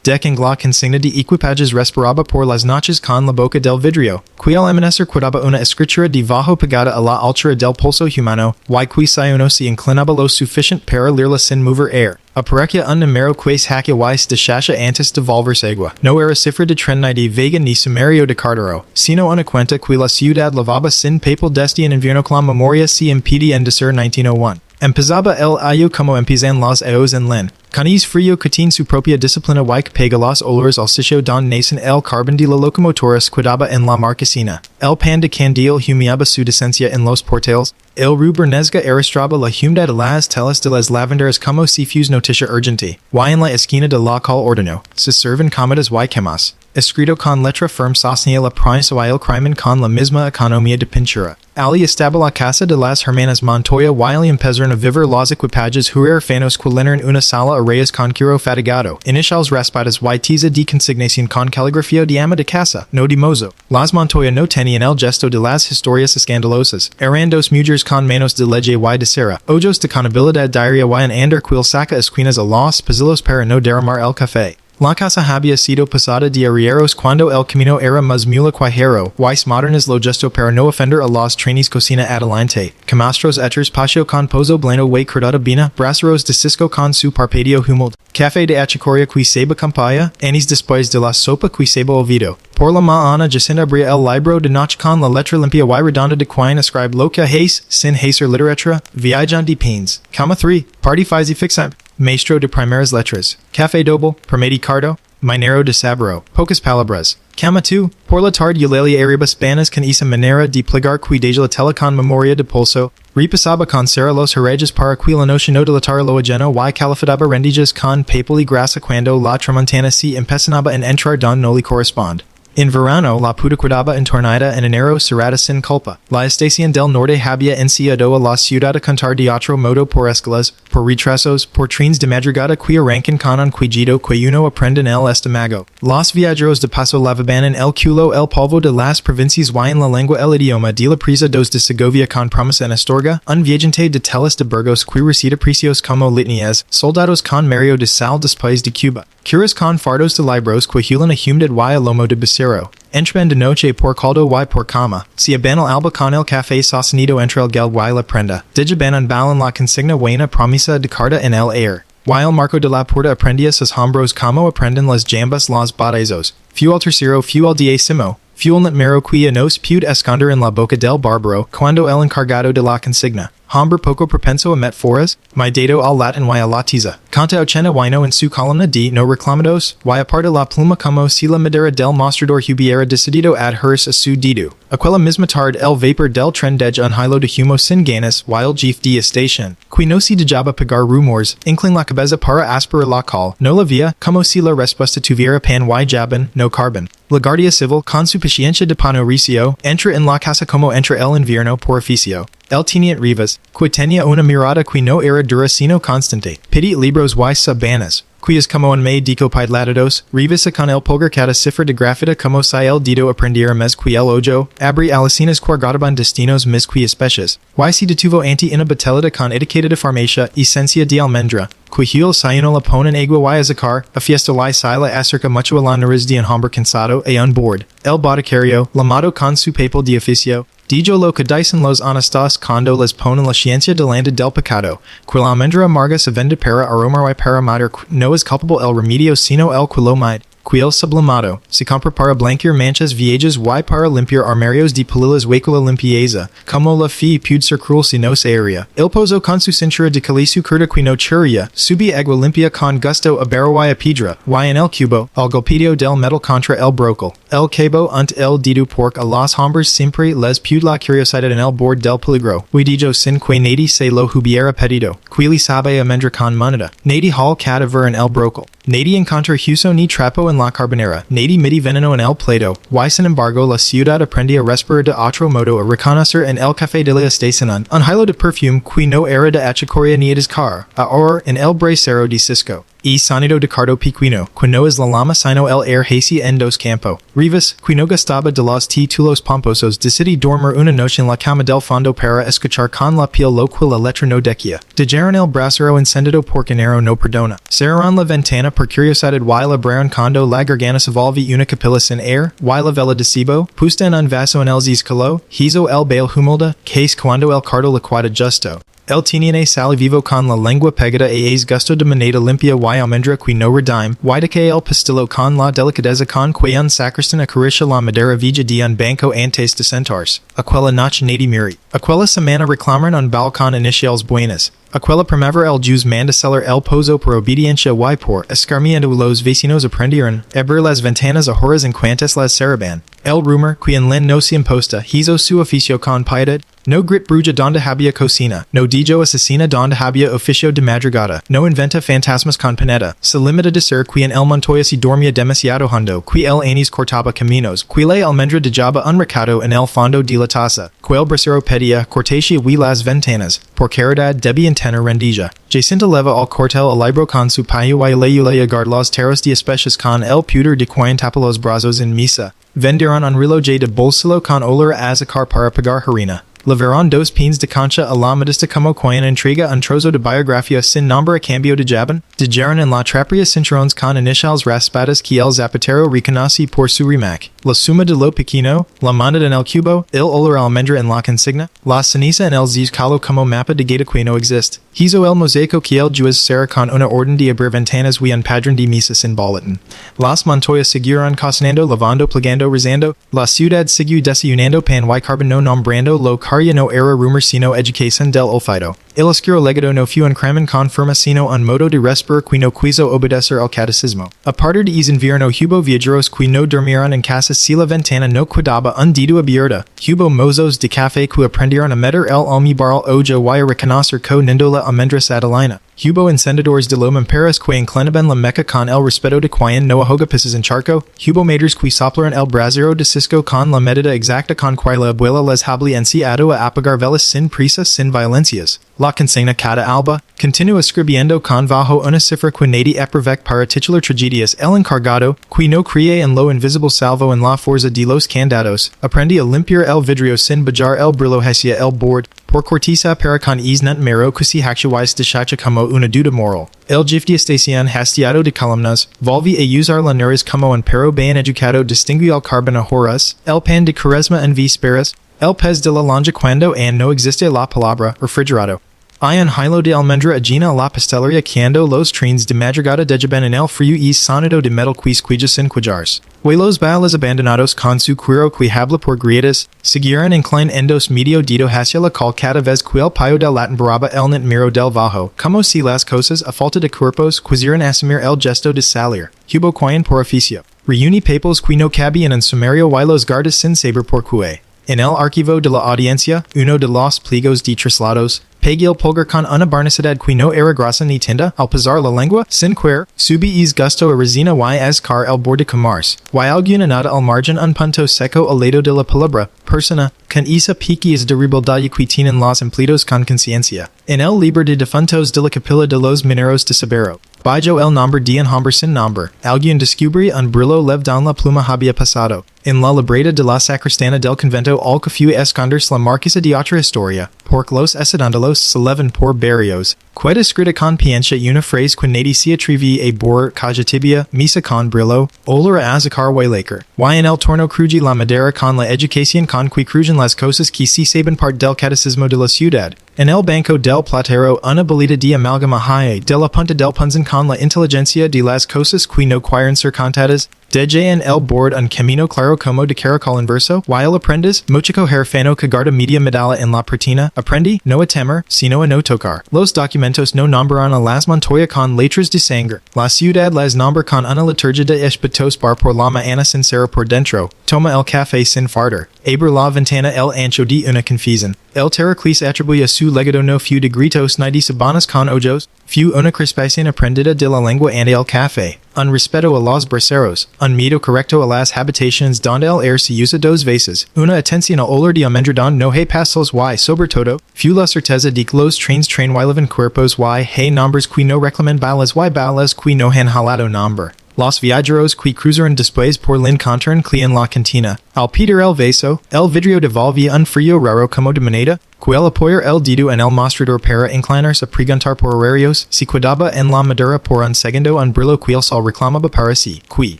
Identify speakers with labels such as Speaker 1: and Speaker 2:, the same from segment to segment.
Speaker 1: Dec en la consigna de equipages respiraba por las noches con la boca del vidrio, qui al amanecer quedaba una escritura debajo pegada a la altura del pulso humano, y qui si uno se inclinaba lo suficient para leerla sin mover aparecía un número que hacia y de shasha antes de volverse agua. No era cifra de tren ni de vega ni sumerio de cartero, sino una cuenta que la ciudad lavaba sin papel desde en invierno con memoria se impedía en decir 1901. Empezaba el año como empiezan los años en Len. Canis frío que tiene su propia disciplina y que pega los olores al sitio don nacen el carbón de la locomotoras quedaba en la marquesina. El pan de candil humeaba su decencia en los portales. El rubernezga arrastraba la humedad de las telas de las lavanderas como si fuese noticia urgente. Y en la esquina de la calle ordeno, se serven comidas y quemas. Escrito con letra firme sostenía la prensa y el crimen con la misma economía de pintura. Ali estaba la casa de las Hermanas Montoya y empezaron a vivir los equipajes huérfanos que llenaron una sala a reyes con cuero fatigado. Iniciales raspadas y tiza de consignación con caligrafía de ama de casa, no de mozo. Las Montoya no tenían el gesto de las historias escandalosas. Eran dos mujeres con manos de leche y de cera, ojos de contabilidad diaria y en andar quil saca esquinas a los pasillos para no derramar el café. La casa había sido pasada de arrieros cuando el camino era más mula cuajero, y modernas lo justo para no ofender a los trenes cocina adelante, camastros hechos patio con pozo blando y cordada bina, braseros de cisco con su parpadio humilde, café de achicoria qui seba campaya, anis después de la sopa qui seba olvido. Por la mañana Jacinta abría el libro de noche con la letra limpia y redonda de quien escribe lo que hace, sin hacer literatura, viajan de pins. Cama 3, party fizi fixa. Maestro de primeras letras, café doble, permedi cardo, minero de sabro, pocas palabras. Cama 2, por la tarde eulalia arribas banas con esa manera de plegar qui de la tela con memoria de pulso, repasaba con cera los herreges para qui la noche no dilatar lo ajeno y calificaba rendijas con papel y grasa cuando la tramontana se empezaba en entrar don no le corresponde. En verano, la puta quedaba entornada en enero cerrada sin culpa. La estación del norte había iniciado a la ciudad a cantar de otro modo por escalas, por retrasos, por trenes de madrugada que arrancan con un cuidado que uno aprende en el estómago. Los viajeros de paso lavaban en el culo el polvo de las provincias y en la lengua el idioma de la prisa dos de Segovia con promesa en Astorga, un viajante de Teles de Burgos que recita precios como litanias, soldados con Mario de Sal después de Cuba. Curas con fardos de libros que hulan a humedad y a lomo de becero. Entran de noche por caldo y por cama. Se aban el alba con el café sostenido entre el gel y la prenda. Digiban un balón la consigna buena promesa de carta en el aire. Y el marco de la puerta aprendía sus hombros como aprenden las jambas los bodazos. Fu el tercero fu el diezimo. Fu el mero que nos pude esconder en la boca del bárbaro cuando el encargado de la consigna. Hombre poco propenso a metforas, mi dedo al latin y a la tiza. Canta ochenta y no en su columna de no reclamados, y aparte la pluma como si la madera del mostrador hubiera decidido adherirse a su dedo. Aquella misma tarde el vapor del tren dej un hilo de humo sin ganas, y el jefe de estación, que no se dejaba pegar rumores, inclin la cabeza para aspirar la cal, no la vía, como si la respuesta tuviera pan y jaban, no carbon. La Guardia Civil, con su paciencia de panoricio, entra en la casa como entra el invierno por oficio. El teniente Rivas, que tenía una mirada que no era dura sino constante, pedía libros y sabanas, que es como un médico paidlatados, Rivas con el pulgar cada cifra de grafita como si el dedo aprendiera mes que el ojo, abri alicinas cuargadaban destinos mis que especies, y se detuvo ante una batelada con etiqueta de farmacia, esencia de almendra, que hul sayuno la ponen agua y azacar, a fiesta la sila acerca mucho a la nariz de un hombre cansado e un board, el boticario, lamado con su papel de oficio, dijo lo que dicen los honestos cuando les ponen la ciencia delante del pecado, que la almendra amarga se vende para aromar y para matar, no es culpable el remedio sino el quilomide, que el sublimado, se compra para blanquear manchas viejas y para limpiar armarios de pililas y con la limpieza, como la fi puede ser cruel si no se haría. Il pozo con su cintura de calisu curta que no churia, subi agua limpia con gusto a barro y a piedra, y en el cubo, el golpeado del metal contra el brocal, el cabo unt el dedo pork a los hombres siempre les pude la curiosidad en el bord del peligro, y dijo sin que nadie se lo hubiera pedido, que sabe almendra con moneda, nadie hall cadaver en el brocal, nadie encontra huso ni trapo en la carbonera, nadie midi veneno en el plato, y sin embargo la ciudad aprendía a respirar de otro modo a reconocer en el café de la estación un hilo de perfume que no era de achicoria ni de car, ahora en el bracero de Cisco. E sonido de cardo piquino, quino es la lama sino el air hacia en dos campo. Rivas, quino gastaba de los títulos pomposos decidí dormir una noche en la cama del fondo para escuchar con la piel lo que la letra no decía. Dejaron el brasero encendido porque enero no perdona. Cerraron la ventana por curiosidad y la abrieron cuando la garganta se volví una capilla sin air, y la vela de cibo, pustan un vaso en el zizcalo, hizo el bail humilde, case cuando el cardo liquida justo. El tiene sal vivo con la lengua pegada es gusto de moneda limpia y almendra qui no redime, y de que el pastillo con la delicadeza con que un sacristan acaricia la madera villa de un banco antes de sentarse. Aquella noche nadi muri. Aquella semana reclamaron un balcón iniciales buenas. Aquella primavera el Jews manda celar el pozo por obediencia y por escarmiento los vecinos aprendieron, abrir las ventanas a horas en cuantas las cerraban. El rumor, qui en len no se imposta, hizo su oficio con piedad, no grit bruja donde había cocina, no dijo asesina donde había oficio de madrugada, no inventa fantasmas con panetta, se limita de ser qui en el Montoya si dormía demasiado hondo, qui el anis cortaba caminos, qui la almendra dejaba un recado en el fondo de la taza, qui el bracero pedía cortesía y las ventanas, por caridad debi antena rendija. Jacinta leva al cortel el libro con su payo y le guard los terros de especies con el pudor de quien tapa los brazos en misa. Vendieron un reloj de bolsillo con olor a azúcar para pagar harina. Levaron dos pins de concha a la modista como quien entrega un trozo de biografía sin nombre a cambio de jaban. Dejaron en la trapria cinturones con iniciales raspadas que el zapatero reconoce por su rimac. La suma de lo pequeño, la moneda en el cubo, el olor a almendra en la consigna, la ceniza en el zizcalo como mapa de gata que no existe. Hizo el mosaico que el juez será con una orden de abrir ventanas y un padrón de misa sin boletín. Las Montoya siguieron cocinando, lavando, plegando, rezando. La ciudad siguió desayunando pan y carbon no nombrando lo caria no era rumor sino educación del olfato. El oscuro legado no fue un crimen confirma sino un modo de respirar qui no quiso obedecer al catecismo. A partir de ese invierno hubo viajeros qui no durmieron en casa si la ventana no quedaba un dedo abierta. Hubo mozos de café qui aprendieron a meter el almíbar al hoyo y a reconocer co nindo la almendra satalina. Hubo encendedores de lumamperas que inclinaban la meca con el respeto de quien no ahoga pisas en charco. Hubo madres que soplaron el brasero de cisco con la medida exacta con que la abuela les había enseñado a apagar velas sin prisa sin violencias. La consigna cada alba continúa escribiendo con bajo una cifra que nadie aprevec para titular tragedias el encargado, que no cree en lo invisible salvo en la fuerza de los candados, aprendí a limpiar el vidrio sin bajar el brillo hacia el bord, por corteza para con isnant mero que si actuais deshacha como una duda moral. El jefe de estación hastiado de columnas, volví a usar la nariz como un perro bien educado distinguió el carbon a horas, el pan de cuaresma en vísperas, el pez de la lonja cuando no existe la palabra refrigerado. Hay un hilo de almendra agina a la pastelería cuando los trenes de madrugada dejaban en el frío y sonido de metal quis quilla sin quillars. Los bailes abandonados con su cuero que habla por grietas, siguieron inclinendos medio dedo hacia la col cada vez que el payo del latin baraba el net miro del bajo, como si las cosas a falta de cuerpos quisieran asumir el gesto de salir. Hubo quien por oficio. Reuni papers que no cabían en sumario y los guardas sin saber por qué. En el archivo de la audiencia, uno de los pliegos de traslados, pegué el pulgar con una barnicidad que no era grasa ni tinta, al pasar la lengua, sin querer, subí es gusto a resina y azcar el borde comars, y alguna nada al margen un punto seco al lado de la palabra, persona, con esa pique es de ribaldalle que tienen los empleados con conciencia. En el libro de defuntos de la capilla de los mineros de Sabero. Bajo el nombre de un hombre sin nombre, alguien descubre un brillo leve dans la pluma había pasado. En la libreta de la sacristana del convento al que fue esconderse la marquesa de otra historia, porque los estudiantes se levan por barrios. Queda escrita con piencia una frase que nadie se atreve a bor cajetibia, misa con brillo, olor a azúcar y laker. Y en el torno cruji la madera con la educación con que crujen las cosas que se saben part del catecismo de la ciudad. En el banco del platero una bolita de amalgama high de la punta del punzan con la inteligencia de las cosas que no quieren ser contadas. Deje en el board un camino claro como de caracol inverso, while aprendes, mochico herfano que guarda media medalla en la pretina, aprendí, no a temer, sino a no tocar. Los documentos no nombran a las Montoya con letras de sangre. La ciudad las nombra con una liturgia de espetos bar por la mañana sincera por dentro. Toma el café sin farder. Aber la ventana el ancho de una confianza. El terraclis atribuye su legado no few de gritos ni de sabanas con ojos, few una crispación aprendida de la lengua ante el café. Un respeto a los braceros, un miedo correcto a las habitaciones donde el air se usa dos veces, una atención al olor de almendra don no hay pasos y sobre todo, few la certeza de que los trains train y leven cuerpos y hay nombres que no reclaman balas y balas que no han jalado nombre. Los viajeros que cruzaron después por la encontraron en la cantina. Al Peter el vaso, el vidrio devolvía un frío raro como de moneda, que el apoyar el dedo en el mostrador para inclinarse a preguntar por horarios, se quedaba en la madera por un segundo un brillo que el sol reclamaba para sí, que,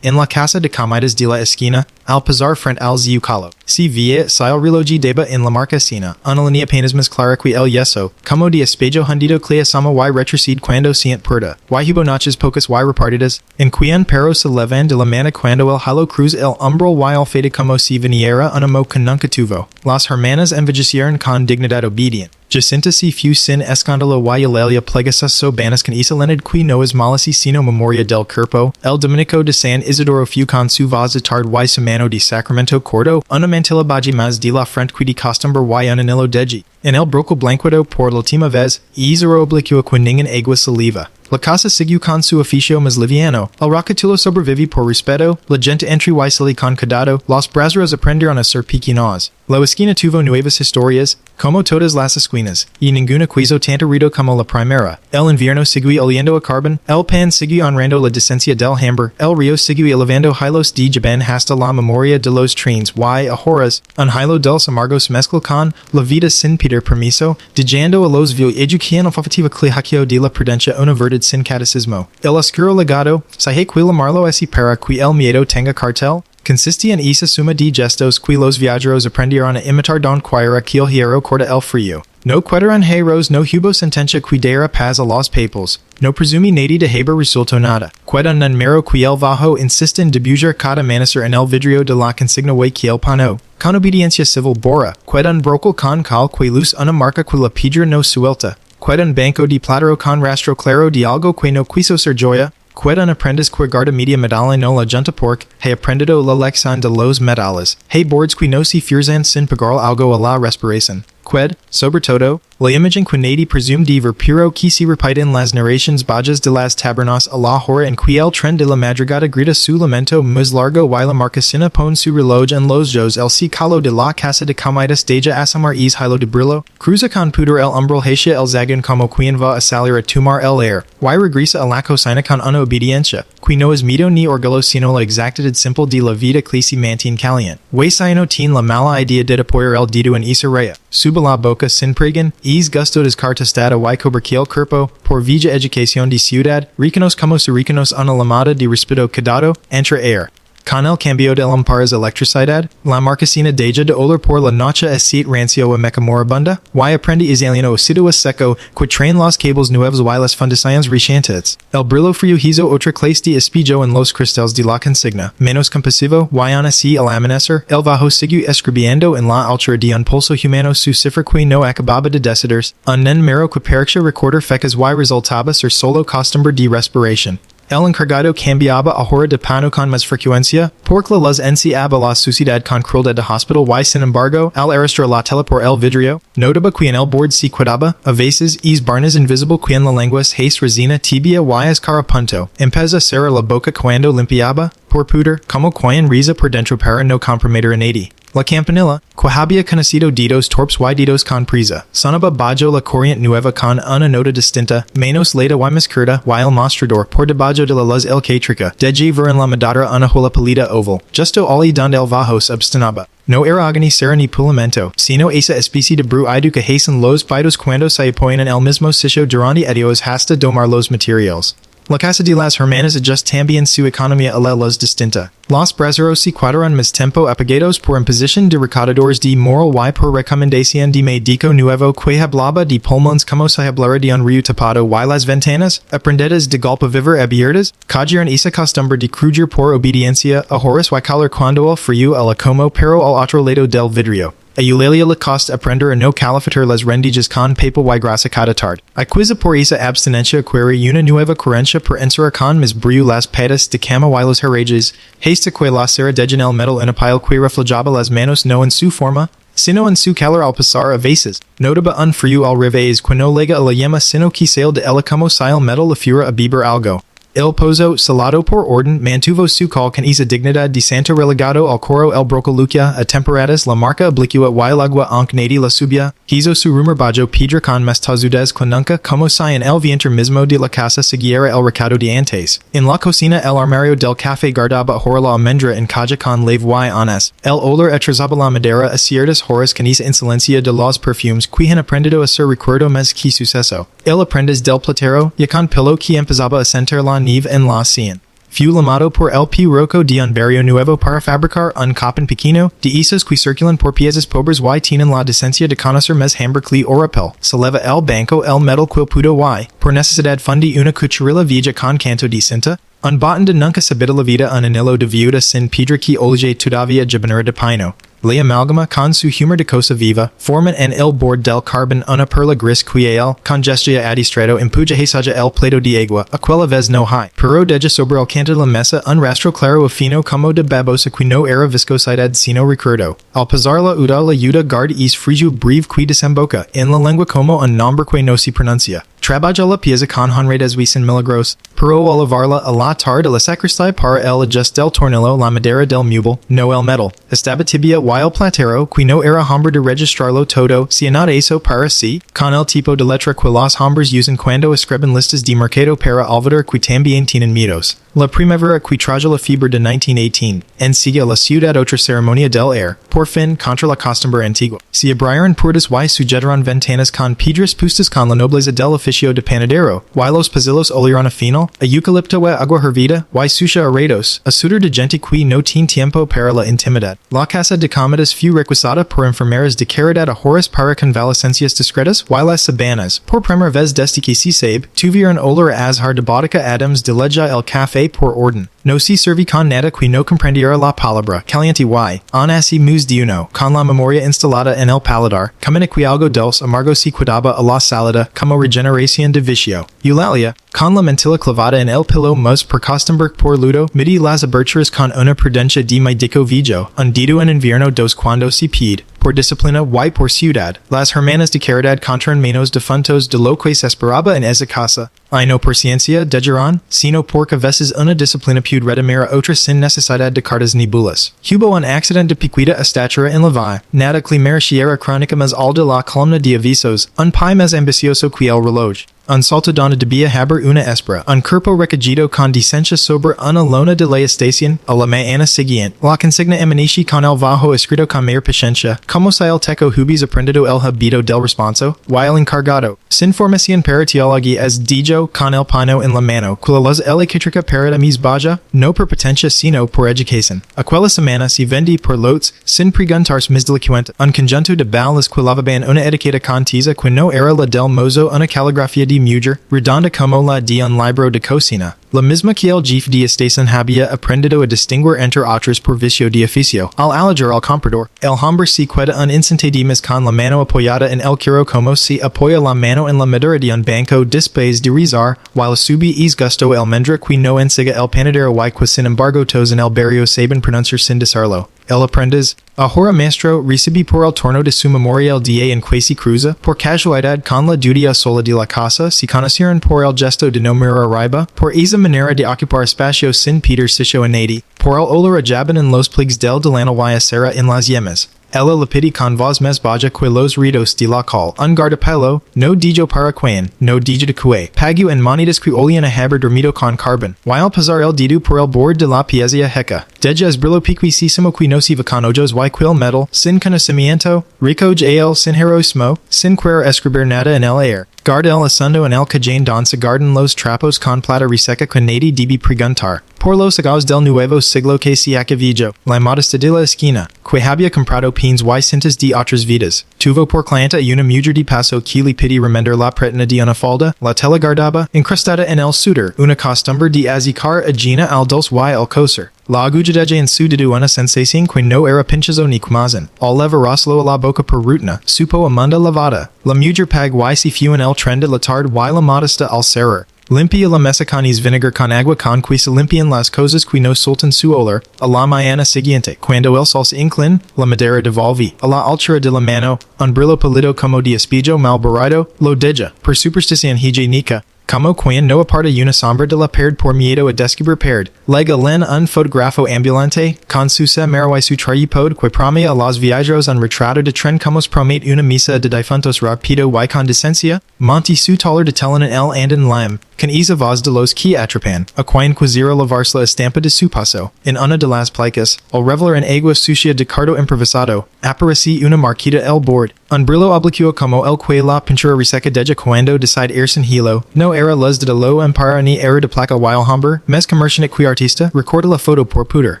Speaker 1: en la casa de comidas de la esquina, al pasar frente al zeucalo, si veía si el reloj deba en la marquesina, una línea apenas más clara que el yeso, como de espejo hundido que asoma y retrocede cuando se puerta, y hubo noches pocas y repartidas, en quien pero se levan de la mano cuando el halo cruz el umbral y el fade como si viniera un amo que nunca tuvo. Las hermanas envejecieron con dignidad obedient. Jacinta si few sin escándalo y Eulalia plegasas sobanas con isolened qui no es malasi sino memoria del cuerpo, el Dominico de San Isidoro few con su voz de tard y semano de Sacramento cordo, una mantilla baji más de la frente qui de costumbre y un anillo degi. En el broco blanqueado por la última vez, Isero obliquo que ningún agua saliva. La casa siguió con su oficio más liviano, el rocatulo sobrevive por respeto, la gente entre y sali con cuidado, los brazeros aprendieron a ser pequeños. La esquina tuvo nuevas historias, como todas las esquinas, y ninguna quiso tanto ruido como la primera. El invierno siguió oliendo a carbón, el pan siguió honrando la decencia del hambre, el río siguió elevando hilos de Jaban hasta la memoria de los trains y a horas, un hilo dels amargos mezcla con la vida sin pedir permiso, dejando a los educación ofensiva clihaquio de la prudencia una verdad sin catecismo. El oscuro legado, sabe que la marlo es para que el miedo tenga cartel, consistía en esa suma de gestos que los viajeros aprendieron a imitar don quiera que el hierro corta el frío. No quedaron heros no hubo sentencia que diera paz a los papals, no presumi nadi de haber resultó nada. Queda un mero que el bajo insiste en debujar cada amanecer en el vidrio de la consigna y que el pano. Con obediencia civil bora, queda un brocal con cal que luz una marca que la piedra no suelta. Queda un banco de plátano con rastro claro de algo que no quiso ser joya. Queda un aprendiz que guarda media medalla no la junta porque he aprendido la lección de los metales. He boards que no se fierzan sin pagar algo a la respiración. Qued, sobre todo, la imagen que nadie presume de ver puro que se repiten las narraciones bajas de las tabernas a la hora en que el tren de la madrugada grita su lamento más largo y la marquesina pone su reloj en los ojos el cicalo de la casa de comidas deja asomar is hilo de brillo, cruza con pudor el umbral hacia el zagan como quien va a salir a tomar el air, y regresa a la cocina con una obediencia, que no es miedo ni orgullo sino la exactitud simple de la vida que se mantiene caliente. We no tiene la mala idea de apoyar el dedo en esa raya. Suba la boca sin pregan, es gusto descartastada y coberque el cuerpo, por villa educación de ciudad, reconos como se reconos una llamada de respeto quedado, entre air. Con el cambio de lámparas electricidad, la marquesina deja de oler por la noche es sit rancio a meca moribunda, y aprende es alieno osido a seco, que traen los cables nuevos y las fundaciones recientes. El brillo frío hizo otra clase de espejo en los cristales de la consigna, menos compasivo, y aún así al amanecer, el bajo siguió escribiendo en la altura de un pulso humano su cifra que no acababa de decidirse, un nen mero que percha recorder fecas y resultaba ser solo costumbre de respiración. El encargado cambiaba a hora de pano con más frecuencia, porque las enciaba la suciedad con crueldad de hospital y sin embargo, al arrastrar la tela por el vidrio, notaba que en el bord se quedaba, a veces, es barnas invisible que en la lengua es resina tibia y es carapunto, empeza a cerrar la boca cuando limpiaba, por pudor, como quien risa por dentro para no comprometer a nadie. La campanilla, que había conocido dedos torpes y dedos con prisa, sonaba bajo la corriente nueva con una nota distinta, menos lenta y más curta, y el mostrador por debajo de la luz eléctrica, deje ver en la madera una hola pálida oval, justo allí donde el bajo se obstinaba. No era agonizar ni pulimento, sino esa especie de bruido que hacen los paidos cuando se apoyan en el mismo sitio durante ellos hasta domar los materiales. La casa de las hermanas ajusta también su economía a la luz distinta. Los brazeros se cuadran más tiempo apagados por imposición de recaudadores de moral y por recomendación de médico nuevo que hablaba de pulmones como se hablara de un río tapado y las ventanas, aprendidas de golpe viver abiertas, cogieron esa costumbre de crujir por obediencia a horas y calor cuando el frío a la como pero al otro lado del vidrio. a eulalia la costa aprender a no califater las rendiges con papo y grasa cada tard. Aquiza por esa abstinencia query una nueva querencia per ensura con mis brio las pedas de cama y los herages, haste que la cera dejan el metal en a pile que reflejaba las manos no en su forma, sino en su calor al pasar a veces. Notaba un frio al revés que no lega a la yema sino que sale de ella como si el metal la fura a beber algo. Il pozo salado por orden mantuvo su cal con esa dignidad de santo relegado al coro el brocolucia a temperadas la marca oblicua y el agua aunque nadie la subia, hizo su rumor bajo pedra con más tazudez que nunca como si en el vientre mismo de la casa siguiera el recado de antes. En la cocina el armario del café guardaba ahora la almendra en caja con lave y anas. El olor atrasaba la madera a ciertas horas con esa insolencia de los perfumes que han aprendido a ser recuerdo más que suceso. El aprendiz del platero, y con pilo que empezaba a sentir la nieve en la sien. Fue llamado por el P. Rocco de un barrio nuevo para fabricar un copen pequeño de esos que circulan por piezas pobres y tienen la decencia de conocer mes hamburgli o rapel. Se leva el banco el metal quil pudo y, por necesidad fundi una cuchurilla vieja con canto de cinta, un botón de nunca sabida la vida un anillo de viuda sin piedra que olje todavía jabanera de pino. Le amalgama con su humor de cosa viva, forman en el bord del carbon una perla gris que el, con gestia adistrato empuja hacia el plato de agua, aquella vez no hay. Pero deja sobre el canto de la mesa un rastro claro o fino como de babosa que no era viscosidad sino recuerdo. Al pasar la uda la yuda guard es frigio breve que desemboca, en la lengua como un nombre que no se pronuncia. Trabaja la pieza con honrades y sin milagros, pero al llevarla a la tarde a la sacristia para el adjust del tornillo la madera del mueble, no el metal. Estaba tibia y el platero, que no era hombre de registrarlo todo, si not eso para sí, con el tipo de letra que los hombres usan cuando escriben listas de mercado para olvidar que también tienen miedos. La primavera que trajo la fiebre de 1918, en sigue a la ciudad otra ceremonia del air, por fin contra la costumbre antigua. Se abrieron puertas y sujetieron ventanas con piedras pustas con la nobleza del oficio de panadero, y los pasillos olieron a fino, a eucalipto y agua hervida, y sucia aredos, a sudor de gente que no tiene tiempo para la intimidad. La casa de comidas fue requisada por enfermeras de caridad a horas para convalescencias discretas, y las sabanas, por primera vez desde que se sabe, tuvieron olor a azhar de vodka Adams de leja el café por orden. No se serví con nada que no comprendiera la palabra caliente y, aun así mus de uno, con la memoria instalada en el paladar, camina que algo dulce amargo se quedaba a la salada como regeneración de vicio. Eulalia, con la mentira clavada en el pilo mus per costumbre por ludo, midi las aberturas con una prudencia de médico vijo, hundido en invierno dos cuando se pide, por disciplina y por ciudad, las hermanas de caridad contra menos defuntos de lo que se esperaba en esa casa. Y no por ciencia de Gerón, sino porque a veces una disciplina puede redimir a otra sin necesidad de cartas ni bulas. Hubo un accidente de piquita a statura en la vie, nada que mereciera crónica más al de la columna de avisos, un pai más ambicioso que el reloj. Un salto donde debía haber una espera, un cuerpo recogido con decencia sobre una lona de la estación, a la mañana siguiente. La consigna emanici con el bajo escrito con mayor paciencia, como si el teco hubis aprendido el habito del responso, y el encargado. Sin formación para teología es dijo con el pano en la mano, que la luz electrica para mis baja, no por potencia sino por educación. Aquella semana se vendí por lotes, sin preguntarse mis delicuente, un conjunto de balas que lavaban una etiqueta contiza que no era la del mozo una caligrafía de mujer, redonda como la de un libro de cocina. La misma que el jefe de estación había aprendido a distinguir entre otros por vicio de oficio. Al alejar al comprador, el hombre se queda un instante de más con la mano apoyada en el quiro como se apoya la mano en la madera de un banco después de rezar, while sube es gusto el mendra que no ensiga el panadero y que sin embargo todos en el barrio saben pronunciar sin decirlo. El aprendiz, ahora maestro, recibí por el torno de su memoria el día en que se cruza, por casualidad con la dudia sola de la casa, se conocieron por el gesto de no mirar arriba, por esa manera de ocupar espacio sin Peter Sisho en nadie, por el olor a jaban en los pliegos del delano y acera en las yemas. Ella lapidi con voz mes baja que los ritos de la call, un guardapelo, no dijo para quen, no dijo de que, pagu en manitas que olian a haber dormido con carbon, while pasar el didu por el bord de la piezza heca. Deja es brillo piquisísimo que no se va con ojos y quil metal, sin conocimiento, ricoj al sin heroismo, sin querer escribir nada en el air. Guard el asundo en el cajón don se guardan los trapos con plata reseca que nadie debe preguntar. Por los agaos del nuevo siglo que se acavillo, la modesta de la esquina, que había comprado pins y cintas de otras vidas. Tuvo por clienta una mujer de paso que le pidi remender la pretina de una falda, la tela guardaba, incrustada en el sudor, una costumbre de azicar a Gina al dulce y el coser. La agujadeje en su dedu una sensación que no era pinchazo ni quemazan. Al levaroslo a la boca per rutina, supo amanda lavada. La mujer pag y si fuen el tren de la tarde y la modesta al cerrar. Limpia la mesa con vinegar con agua con que se limpian las cosas que no sultan su olor, a la mañana siguiente, cuando el sol se inclin, la madera devolvi, a la altura de la mano, un brillo pálido como de espejo malbarado, lo deja, per superstición higiénica, como quien no aparta una sombra de la pared por miedo a descubrir pared, lega len un fotografo ambulante, con su se marawai su tripod que promete a los viajeros un retrato de tren como promete una misa de difuntos rápido y con decencia, monti su taller de telan en el anden lime, con isa voz de los que atrapan, a quien quisiera lavarse la estampa de su paso, en una de las placas, al revelar en agua sucia de cardo improvisado, apareci una marquita el bord, un brillo oblicuo como el que la pintura reseca deja cuando decide irse hilo, no era las de lo empire ni era de placa while hombre, mes comerciante que artista, recorda la foto por puder.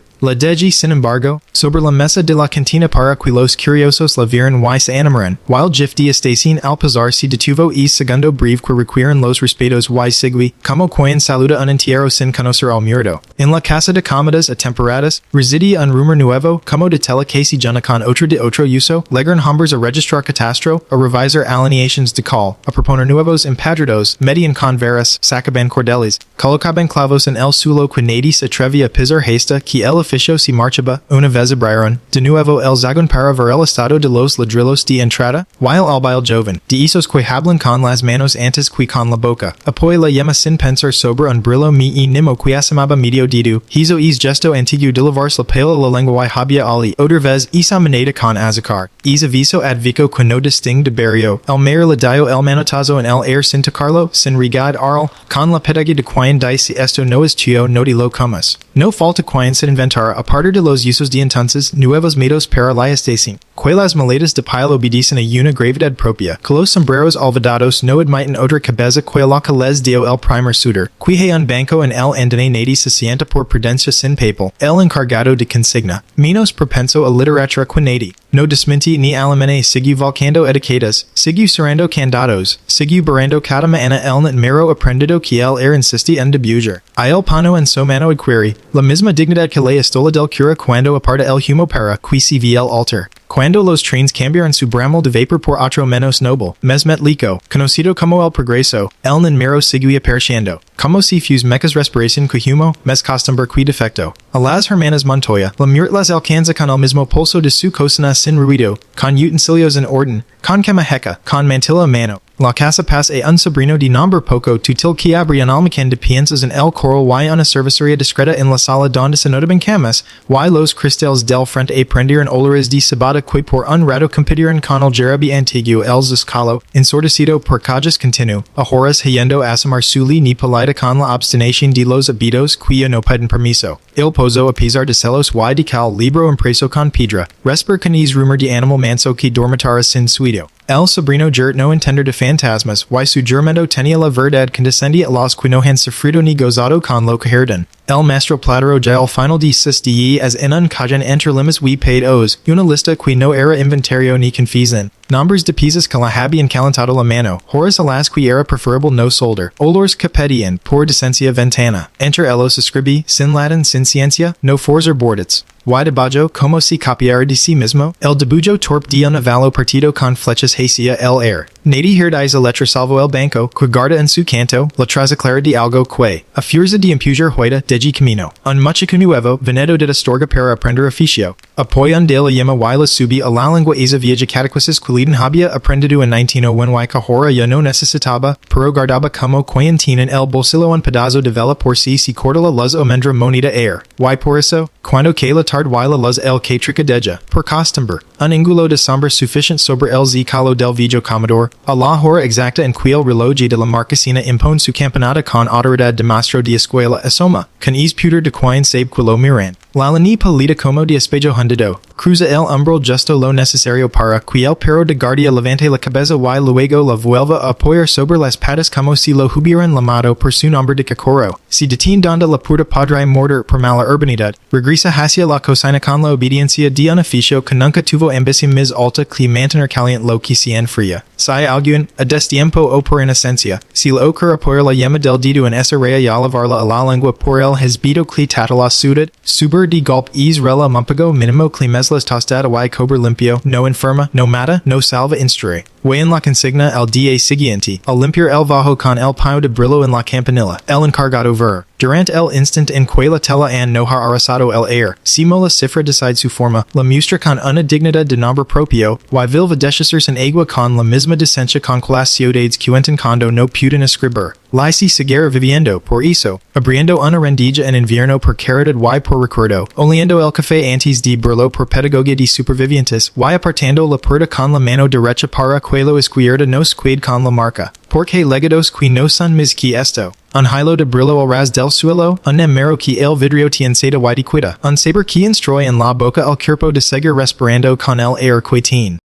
Speaker 1: La deji, sin embargo, sobre la mesa de la cantina para que los curiosos la vieran y se enamoran, while gif de estación al pasar si detuvo y segundo breve que requieren los respetos y segui, como quien saluda un entierro sin conocer al muerto. En la casa de comidas a temporadas, residía un rumor nuevo, como de tela que si jana con otro de otro uso, legran hombres a registrar catastro, a revisar alineations de call, a proponer nuevos empadridos, median con veras, sacaban cordeles, colocaban clavos en el suelo que nadie se atrevía a pisar hasta que el oficio si marchaba, una vez abrieron, de nuevo el zagon para ver el estado de los ladrillos de entrada, while al joven, de esos que hablan con las manos antes que con la boca, apoy la yema sin pensar sobre un brillo mi y nimo que asamaba medio didu, hizo es gesto antiguo de lavarse la pela la lengua y había ali, otra vez esa maneta con azacar, es aviso advico que no disting de barrio, el mayor le dio el manotazo en el air sin tocarlo, sin rigad arl, con la pedagogia de quien dice esto no es chio no di lo comas. No falta quien se inventar a partir de los usos de entonces nuevos métodos para la estación, que las maletas de pile obedecen a una gravedad propia, que los sombreros olvidados no admiten otra cabeza que la que les dio el primer suitor, que hay un banco en el andene nadie se sienta por prudencia sin papel, el encargado de consigna, menos propenso a literatura que nadie, no desmenti ni alamene sigu volcando etiquetas, sigu cerrando candados, sigu barrando cada mañana el mero aprendido que el insiste en debujar, a el pano en su mano adquiere, la misma dignidad que le estola del cura cuando aparta el humo para que se vi el altar. Cuando los trenes cambiaron su bramel de vapor por otro menos noble, mesmetlico, conocido como el progreso, el mero seguía perciendo, como si fuse mecas respiración que humo, mes costumbre que defecto. A las Hermanas Montoya, la muerte las alcanza con el mismo pulso de su cocina sin ruido, con utensilios en orden, con camajeca, con mantilla a mano. La casa pasa a un sobrino de nombre poco tutil que abre un almacén de piensas en el coro y una cervecería discreta en la sala donde se notaban camas, y los cristales del frente a prendieron olores de cebada que por un rato compitieron con el jarabe antiguo el zescalo, ensordecido por calles continuo, a horas yendo a asomar suli ni polita con la obstinación de los habidos que no piden permiso. Il pozo a pesar de celos y de cal libro impreso con piedra, respir con es rumor de animal manso que dormitara sin suido. El sobrino Gert no entender de fantasmas, y su germano tenía la verdad que descendía a los que no han sufrido ni gozado con lo que herdan. El maestro platero ya el final de sis de as en un cajan entre limas we paid os, una lista que no era inventario ni confusion. Nombres de piezas que la habían calentado la mano, horas a las que era preferable no solder, olores que pedían, por decencia ventana. Entre ellos escribí, sin latin, sin ciencia, no forzer bordets. Y debajo, como si copiara de sí mismo, el debujo torpe de un avalo partido con flechas hacia el air. Nadie herdiza letra salvo el banco, que guarda en su canto, la traza clara de algo que, a fuerza de impujar huida, degi camino. Un muchacho nuevo, venedo de astorga para aprender oficio. Apoyan de la yema y la subi a la lengua esa vieja catequesis que había aprendido en 1901 y que ahora ya no necesitaba, pero guardaba como quien el bolsillo un pedazo de vela por si cortala las almendra moneda air. Y por eso, cuando que la tarde y la las el que tricadeja, por costumbre, un ángulo de sombra suficient sobre el zcalo del viejo commodore, a la hora exacta en que el reloj de la marquesina impone su campanada con autoridad de maestro de escuela asoma, con es puter de quien sabe que lo miran. La ni palita como de espejo hundido, cruza el umbral justo lo necesario para que el perro de guardia levante la cabeza y luego la vuelva a apoyar sobre las patas como si lo hubieran lamado por su nombre de cocoro. Si detin donde la puerta podrá morder por mala urbanidad, regresa hacia la cocina con la obediencia de un oficio que nunca tuvo ambición más alta que mantener caliente lo que se enfría. Si alguien, a destiempo o por inocencia, si la ocurre apoyar la yema del dido en esa rea y alavarla a la lengua por el hasbido que tatala sudad, super Sur de golpe es rela mumpago minimo climeslas tostada y cobra limpio, no enferma, no mata, no salva instrue. Way en la consigna el día siguiente, al limpiar el bajo con el paño de brillo en la campanilla, el encargado ver. Durante el instant en que la tela han no har arrasado el aire, simo la cifra decide su forma, la muestra con una dignidad de nombre propio, y vilva deshacerse en agua con la misma decencia con que las ciudades cuentan cuando no pueden escribir. Lysi seguirá viviendo, por eso, abriendo una rendilla en invierno por caridad y por recuerdo, oliendo el café antes de verlo por pedagogia de supervivientes, y apartando la puerta con la mano derecha para que lo izquierda no se quede con la marca. Porque legados que no son mis que esto. Un hilo de brillo al ras del suelo, un nemero que el vidrio te enceda y te cuida, un saber que instruye en la boca el cuerpo de seguir respirando con el aire que tiene.